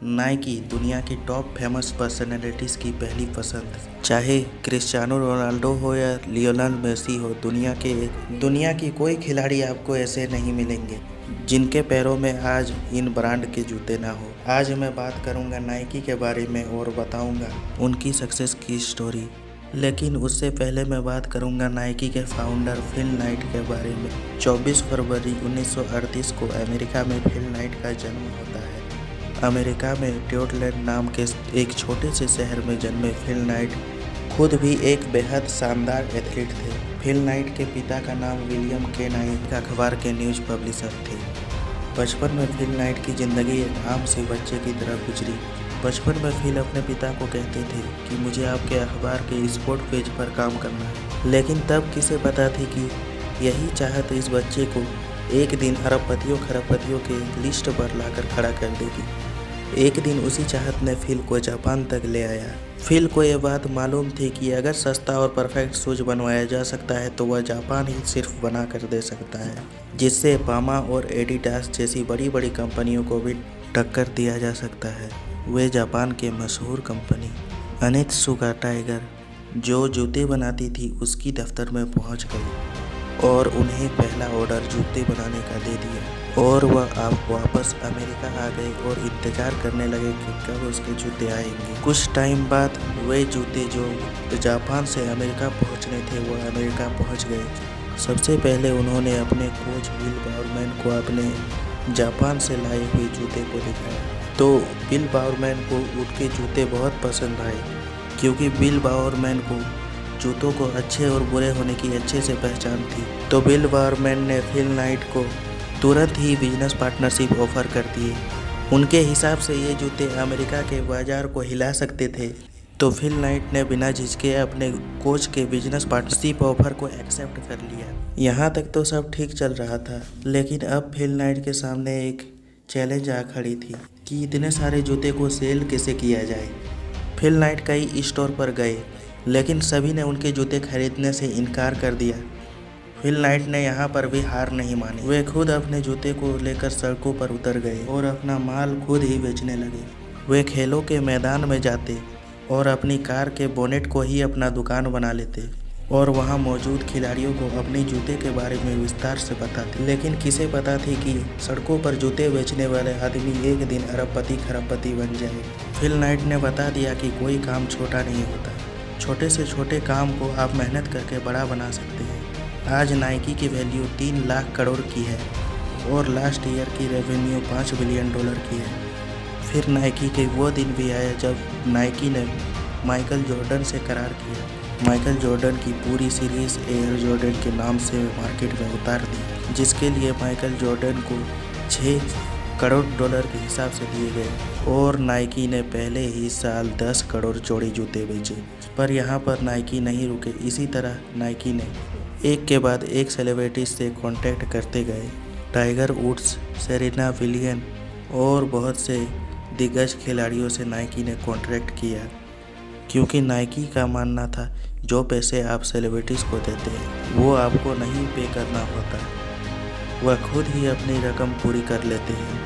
Nike दुनिया की top famous personalities की पहली पसंद। चाहे क्रिस्टियानो रोनाल्डो हो या लियोनेल मेसी हो, दुनिया की कोई खिलाड़ी आपको ऐसे नहीं मिलेंगे जिनके पैरों में आज इन ब्रांड के जूते ना हो। आज मैं बात करूंगा नाइकी के बारे में और बताऊंगा उनकी सक्सेस की स्टोरी। लेकिन उससे पहले मैं बात करूंगा नाइकी के फाउंडर फिल नाइट के बारे में। 24 फरवरी 1938 को अमेरिका में फिल नाइट का जन्म होता है। अमेरिका में ट्योटलैंड नाम के एक छोटे से शहर में जन्मे फिल नाइट खुद भी एक बेहद शानदार एथलीट थे। फिल नाइट के पिता का नाम विलियम के नाइट अखबार के न्यूज़ पब्लिशर थे। बचपन में फिल नाइट की ज़िंदगी एक आम से बच्चे की तरह गुजरी। बचपन में फिल अपने पिता को कहते थे कि मुझे आपके अखबार के स्पोर्ट पेज पर काम करना है, लेकिन तब किसे पता थी कि यही चाहत इस बच्चे को एक दिन अरबपतियों खरबपतियों के लिस्ट पर लाकर खड़ा कर देगी। एक दिन उसी चाहत ने फिल को जापान तक ले आया। फिल को यह बात मालूम थी कि अगर सस्ता और परफेक्ट शूज बनवाया जा सकता है तो वह जापान ही सिर्फ बना कर दे सकता है, जिससे पामा और एडिडास जैसी बड़ी बड़ी कंपनियों को भी टक्कर दिया जा सकता है। वे जापान के मशहूर कंपनी ओनित्सुका टाइगर जो जूते बनाती थी उसकी दफ्तर में पहुंच गई और उन्हें पहला ऑर्डर जूते बनाने का दे दिया और वह आप वापस अमेरिका आ गए और इंतज़ार करने लगे कि कब उसके जूते आएंगे। कुछ टाइम बाद वे जूते जो जापान से अमेरिका पहुंचने थे वो अमेरिका पहुंच गए। सबसे पहले उन्होंने अपने कोच बिल बाउरमैन को अपने जापान से लाए हुए जूते को दिखाया, तो बिल बाउरमैन को उनके जूते बहुत पसंद आए क्योंकि बिल बाउरमैन को जूतों को अच्छे और बुरे होने की अच्छे से पहचान थी। तो बिल बाउरमैन ने फिल नाइट को तुरंत ही बिजनेस पार्टनरशिप ऑफर कर दिए। उनके हिसाब से ये जूते अमेरिका के बाज़ार को हिला सकते थे, तो फिल नाइट ने बिना झिझके अपने कोच के बिजनेस पार्टनरशिप ऑफर को एक्सेप्ट कर लिया। यहाँ तक तो सब ठीक चल रहा था, लेकिन अब फिल नाइट के सामने एक चैलेंज आ खड़ी थी कि इतने सारे जूते को सेल कैसे किया जाए। फिल नाइट कई स्टोर पर गए, लेकिन सभी ने उनके जूते खरीदने से इनकार कर दिया। फिल नाइट ने यहाँ पर भी हार नहीं मानी। वे खुद अपने जूते को लेकर सड़कों पर उतर गए और अपना माल खुद ही बेचने लगे। वे खेलों के मैदान में जाते और अपनी कार के बोनेट को ही अपना दुकान बना लेते और वहाँ मौजूद खिलाड़ियों को अपने जूते के बारे में विस्तार से बताते। लेकिन किसे पता थी कि सड़कों पर जूते बेचने वाले आदमी एक दिन अरबपति खरबपति बन जाए। फिल नाइट ने बता दिया कि कोई काम छोटा नहीं होता, छोटे से छोटे काम को आप मेहनत करके बड़ा बना सकते हैं। आज नाइकी की वैल्यू 3 लाख करोड़ की है और लास्ट ईयर की रेवेन्यू $5 बिलियन की है। फिर नाइकी के वो दिन भी आया जब नाइकी ने माइकल जॉर्डन से करार किया। माइकल जॉर्डन की पूरी सीरीज़ एयर जॉर्डन के नाम से मार्केट में उतार दी, जिसके लिए माइकल जॉर्डन को $6 करोड़ के हिसाब से दिए गए और नाइकी ने पहले ही साल 10 करोड़ जोड़ी जूते बेचे। पर यहाँ पर नाइकी नहीं रुके। इसी तरह नाइकी ने एक के बाद एक सेलिब्रिटी से कांटेक्ट करते गए। टाइगर वुड्स, सेरेना विलियम्स और बहुत से दिग्गज खिलाड़ियों से नाइकी ने कॉन्ट्रैक्ट किया, क्योंकि नाइकी का मानना था जो पैसे आप सेलिब्रिटीज़ को देते हैं वो आपको नहीं पे करना होता, वह खुद ही अपनी रकम पूरी कर लेते हैं।